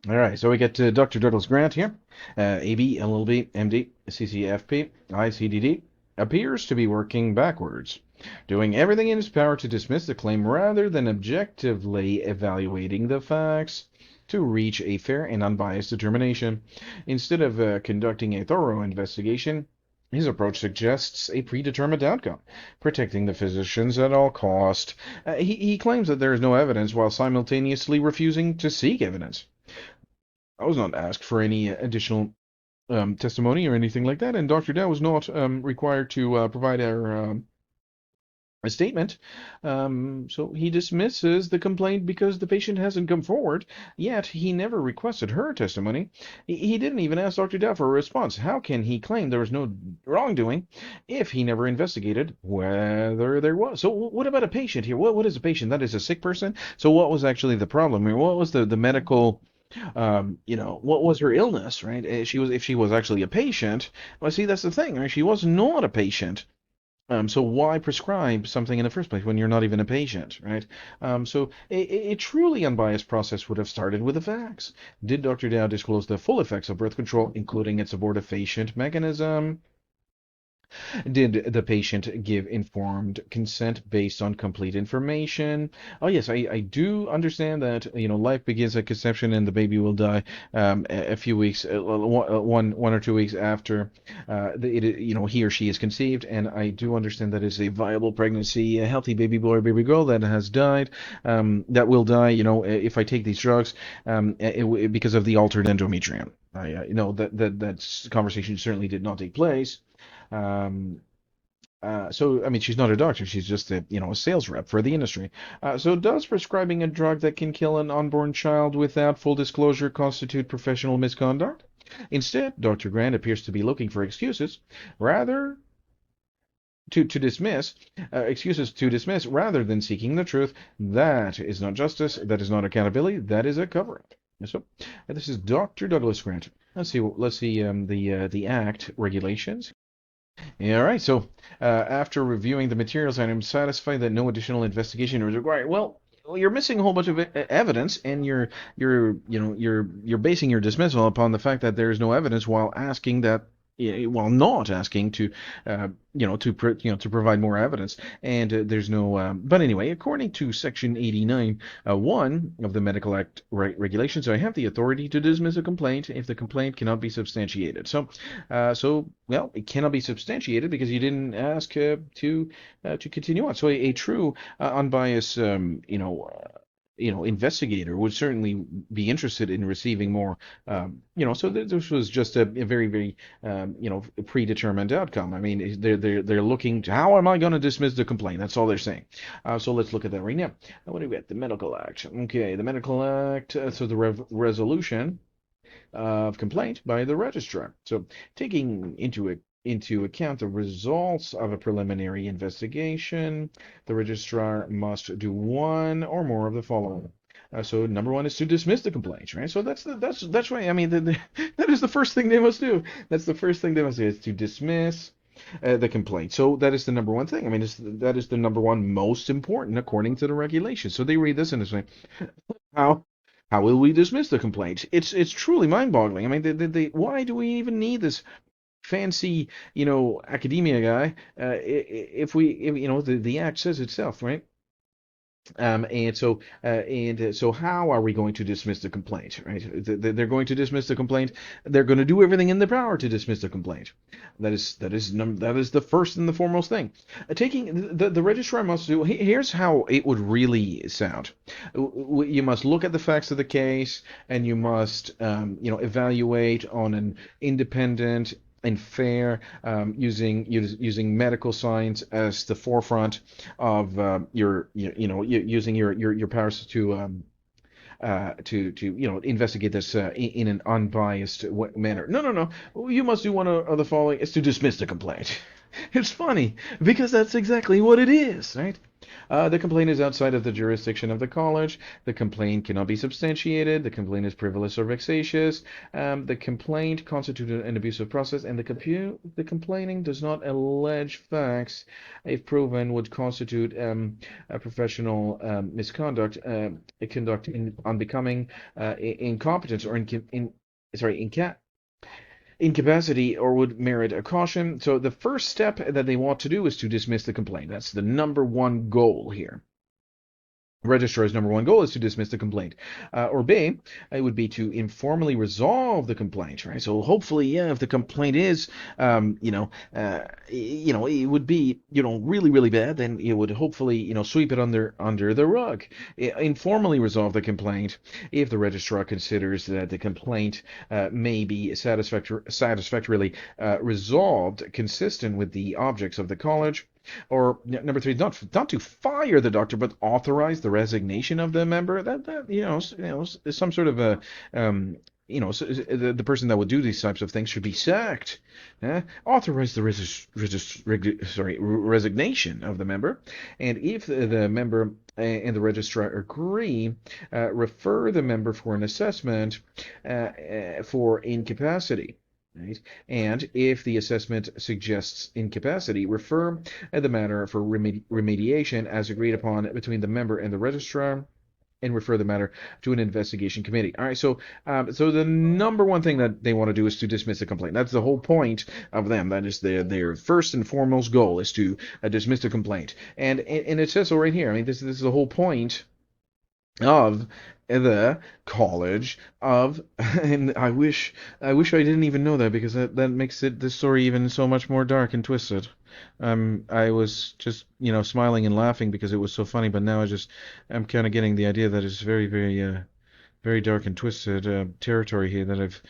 All right, so we get Dr. Douglas Grant here, AB, LLB, MD, CCFP, ICDD, appears to be working backwards, doing everything in his power to dismiss the claim rather than objectively evaluating the facts to reach a fair and unbiased determination. Instead of conducting a thorough investigation, his approach suggests a predetermined outcome, protecting the physicians at all cost. He claims that there is no evidence while simultaneously refusing to seek evidence. I was not asked for any additional testimony or anything like that, and Dr. Dow was not required to provide a statement. So he dismisses the complaint because the patient hasn't come forward, yet he never requested her testimony. He didn't even ask Dr. Dow for a response. How can he claim there was no wrongdoing if he never investigated whether there was? So what about a patient here? What is a patient? That is a sick person? So what was actually the problem here? What was the medical what was her illness, right? If she was actually a patient, well, see, that's the thing, right? She was not a patient. So why prescribe something in the first place when you're not even a patient, right? So a truly unbiased process would have started with the facts. Did Dr. Dow disclose the full effects of birth control, including its abortifacient mechanism? Did the patient give informed consent based on complete information? Oh yes, I do understand that life begins at conception and the baby will die a few weeks, one or 2 weeks after he or she is conceived, and I do understand that it's a viable pregnancy, a healthy baby boy or baby girl that has died, that will die. If I take these drugs, because of the altered endometrium. That conversation certainly did not take place. Um, so, I mean, she's not a doctor. She's just a sales rep for the industry. So, does prescribing a drug that can kill an unborn child without full disclosure constitute professional misconduct? Instead, Dr. Grant appears to be looking for rather to dismiss excuses to dismiss rather than seeking the truth. That is not justice. That is not accountability. That is a cover-up. So, this is Dr. Douglas Grant. Let's see the Act regulations. Yeah, all right. So, after reviewing the materials, I am satisfied that no additional investigation is required. Well, you're missing a whole bunch of evidence, and you're basing your dismissal upon the fact that there is no evidence, while asking that, while not asking to, to provide more evidence. And there's no. But anyway, according to Section 89, 1 of the Medical Act regulations, I have the authority to dismiss a complaint if the complaint cannot be substantiated. Well, it cannot be substantiated because you didn't ask to continue on. So a true unbiased investigator would certainly be interested in receiving more. So this was just a very, very predetermined outcome. I mean, they're looking to, how am I going to dismiss the complaint? That's all they're saying. So let's look at that right now. What do we got? The Medical Act. Okay, the Medical Act. So the resolution of complaint by the registrar. So taking into account the results of a preliminary investigation, the registrar must do one or more of the following. So number one is to dismiss the complaint, right? So that's right. I mean, that is the first thing they must do. That's the first thing they must do, is to dismiss the complaint. So that is the number one thing. I mean, that is the number one most important according to the regulations. So they read this and they say, how how will we dismiss the complaint? It's truly mind-boggling. I mean, why do we even need this fancy, academia guy? If the act says itself, right? And so how are we going to dismiss the complaint, right? They're going to dismiss the complaint. They're going to do everything in their power to dismiss the complaint. That is the first and the foremost thing. Taking the registrar must do. Here's how it would really sound. You must look at the facts of the case, and you must, evaluate on an independent and fair, using medical science as the forefront of using your powers to investigate this in an unbiased manner. No, no, no. You must do one of the following: is to dismiss the complaint. It's funny because that's exactly what it is, right? The complaint is outside of the jurisdiction of the college. The complaint cannot be substantiated. The complaint is frivolous or vexatious. The complaint constituted an abusive process, and the complaining does not allege facts, if proven, would constitute a professional misconduct, conduct unbecoming, incompetence, or incapacity, or would merit a caution. So the first step that they want to do is to dismiss the complaint. That's the number one goal here. Registrar's number one goal is to dismiss the complaint. Or B, it would be to informally resolve the complaint, right? So hopefully, yeah, if the complaint is, it would be, really, really bad, then it would hopefully, sweep it under the rug. Informally resolve the complaint if the registrar considers that the complaint may be satisfactorily resolved, consistent with the objects of the college. Or number three, not to fire the doctor, but authorize the resignation of the member. That is some sort of a the person that would do these types of things should be sacked. Authorize the resignation of the member, and if the member and the registrar agree, refer the member for an assessment for incapacity. Right? And if the assessment suggests incapacity, refer the matter for remediation as agreed upon between the member and the registrar, and refer the matter to an investigation committee. All right, so the number one thing that they want to do is to dismiss the complaint. That's the whole point of them. That is their first and foremost goal, is to dismiss the complaint. And it says so right here. I mean, this is the whole point of the college of, and I wish I didn't even know that, because that makes the story even so much more dark and twisted. I was just smiling and laughing because it was so funny, but now I'm kind of getting the idea that it's very, very very dark and twisted territory here that I've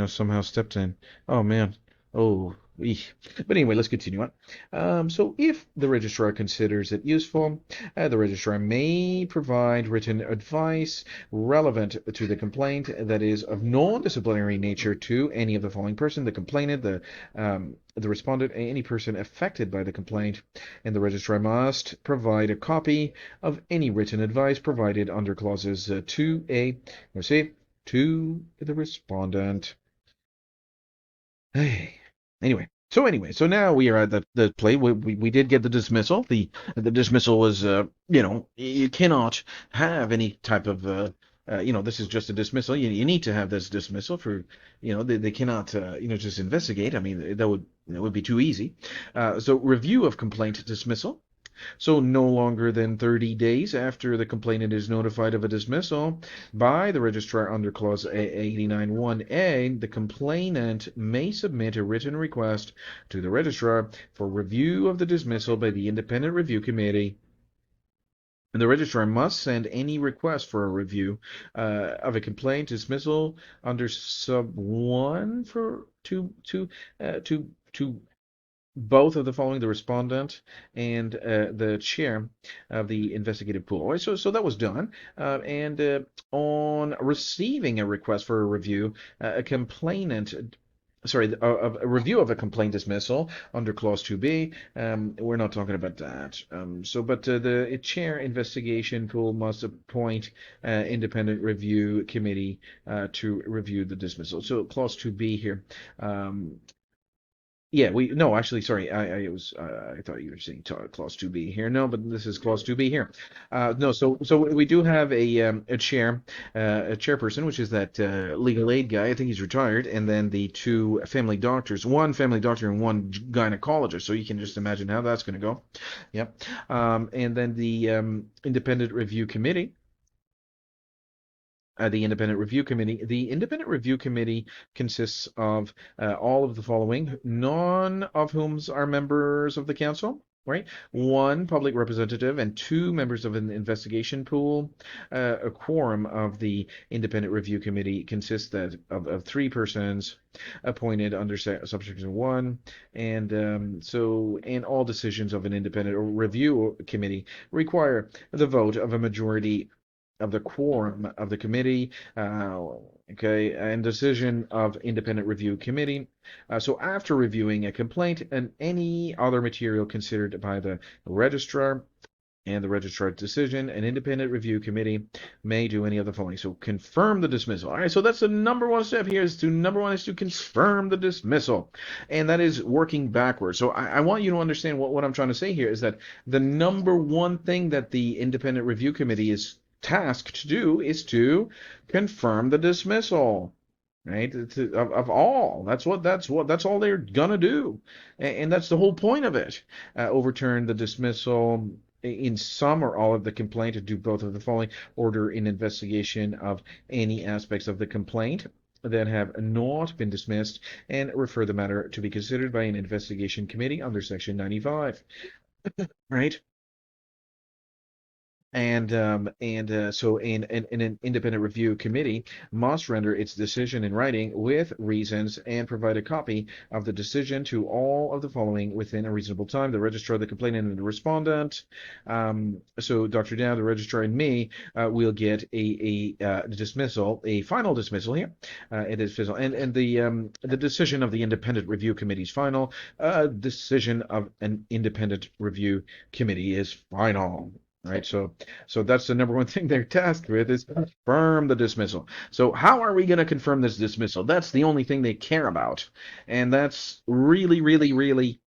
somehow stepped in. Oh man. Oh, eek. But anyway, let's continue on. So if the registrar considers it useful, the registrar may provide written advice relevant to the complaint that is of non-disciplinary nature to any of the following person: the complainant, the respondent, any person affected by the complaint, and the registrar must provide a copy of any written advice provided under clauses 2A or C to the respondent. Anyway, so now we are at the play. We did get the dismissal. The dismissal was, you cannot have any type of, this is just a dismissal. You need to have this dismissal for, they cannot, just investigate. I mean, that would be too easy. So review of complaint dismissal. So no longer than 30 days after the complainant is notified of a dismissal by the registrar under clause 89(1)(a), the complainant may submit a written request to the registrar for review of the dismissal by the independent review committee. And the registrar must send any request for a review of a complaint dismissal under sub 1 to both of the following: the respondent and the chair of the investigative pool. Right, so that was done, and on receiving a request for a review, a complainant. Sorry, a review of a complaint dismissal under clause 2B. We're not talking about that. But the chair investigation pool must appoint independent review committee to review the dismissal. So clause 2B here. Yeah, no, actually, sorry, I thought you were saying clause 2B here. No, but this is clause 2B here. No, so we do have a chairperson, which is that legal aid guy. I think he's retired, and then the two family doctors, one family doctor and one gynecologist. So you can just imagine how that's going to go. Yep. And then the independent review committee. The independent review committee. The independent review committee consists of all of the following, none of whom are members of the council. Right, one public representative and two members of an investigation pool. A quorum of the independent review committee consists of three persons appointed under subsection 1, and and all decisions of an independent review committee require the vote of a majority of the quorum of the committee, and decision of independent review committee. So after reviewing a complaint and any other material considered by the registrar, and the registrar's decision, an independent review committee may do any of the following. So confirm the dismissal. All right, so that's the number one step here. Number one is to confirm the dismissal, and that is working backwards. So I want you to understand what I'm trying to say here is that the number one thing that the independent review committee is tasked to do is to confirm the dismissal, right? Of all. That's all they're gonna do, and that's the whole point of it. Overturn the dismissal in some or all of the complaint, to do both of the following: order an investigation of any aspects of the complaint that have not been dismissed, and refer the matter to be considered by an investigation committee under Section 95. Right? So an independent review committee must render its decision in writing with reasons and provide a copy of the decision to all of the following within a reasonable time: the registrar, the complainant, and the respondent. So Dr. Dow, the registrar, and me will get a dismissal, a final dismissal here. It is final, and the decision of the independent review committee's final. Decision of an independent review committee is final. Right, so that's the number one thing they're tasked with, is confirm the dismissal. So how are we going to confirm this dismissal? That's the only thing they care about, and that's really, really, really,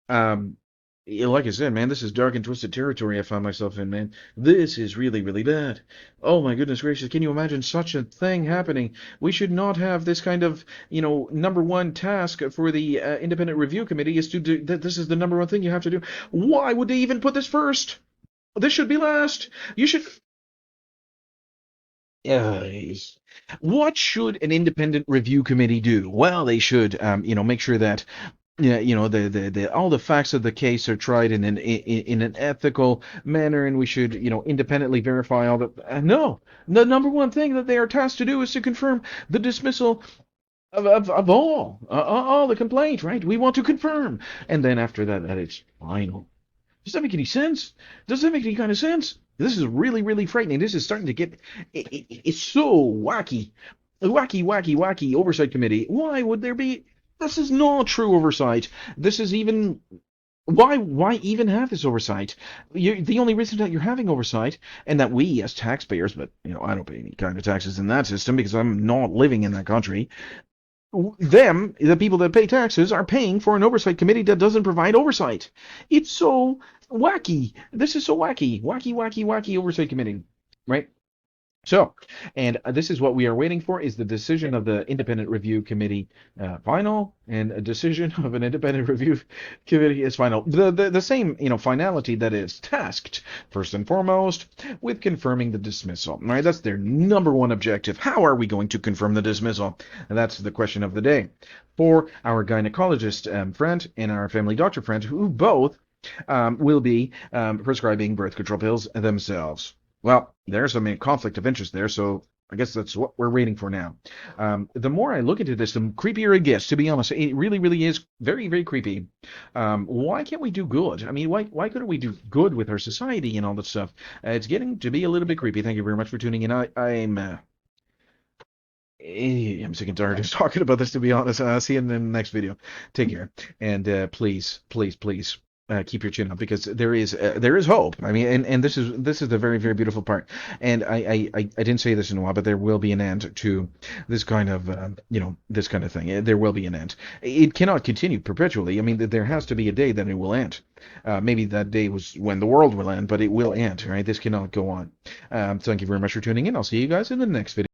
like I said, man, this is dark and twisted territory I found myself in, man. This is really, really bad. Oh my goodness gracious, can you imagine such a thing happening? We should not have this kind of, number one task for the independent review committee is to do. This is the number one thing you have to do. Why would they even put this first? This should be last. You should. Uh, what should an independent review committee do? Well, they should, make sure that, yeah, the all the facts of the case are tried in an ethical manner, and we should, independently verify all the. No, the number one thing that they are tasked to do is to confirm the dismissal of all the complaint. Right? We want to confirm, and then after that it's final. Does that make any sense? Does that make any kind of sense? This is really, really frightening. This is starting to get. It's so wacky. Wacky oversight committee. Why would there be. This is not true oversight. This is even. Why even have this oversight? The only reason that you're having oversight, and that we as taxpayers, but I don't pay any kind of taxes in that system because I'm not living in that country. The people that pay taxes, are paying for an oversight committee that doesn't provide oversight. It's so wacky. This is so wacky. Wacky oversight committee. Right? So, and this is what we are waiting for, is the decision of the independent review committee final, and a decision of an independent review committee is final. The same, finality that is tasked, first and foremost, with confirming the dismissal. Right? That's their number one objective. How are we going to confirm the dismissal? And that's the question of the day. For our gynecologist friend and our family doctor friend, who both will be prescribing birth control pills themselves. Well, there's some conflict of interest there, so I guess that's what we're waiting for now. The more I look into this, the creepier it gets, to be honest. It really, really is very, very creepy. Why can't we do good? I mean, why couldn't we do good with our society and all that stuff? It's getting to be a little bit creepy. Thank you very much for tuning in. I'm sick and tired of talking about this, to be honest. See you in the next video. Take care. And please, please, please. Keep your chin up, because there is hope. I mean, and this is the very, very beautiful part. And I didn't say this in a while, but there will be an end to this kind of this kind of thing. There will be an end. It cannot continue perpetually. I mean, there has to be a day that it will end. Maybe that day was when the world will end, but it will end. Right? This cannot go on. Thank you very much for tuning in. I'll see you guys in the next video.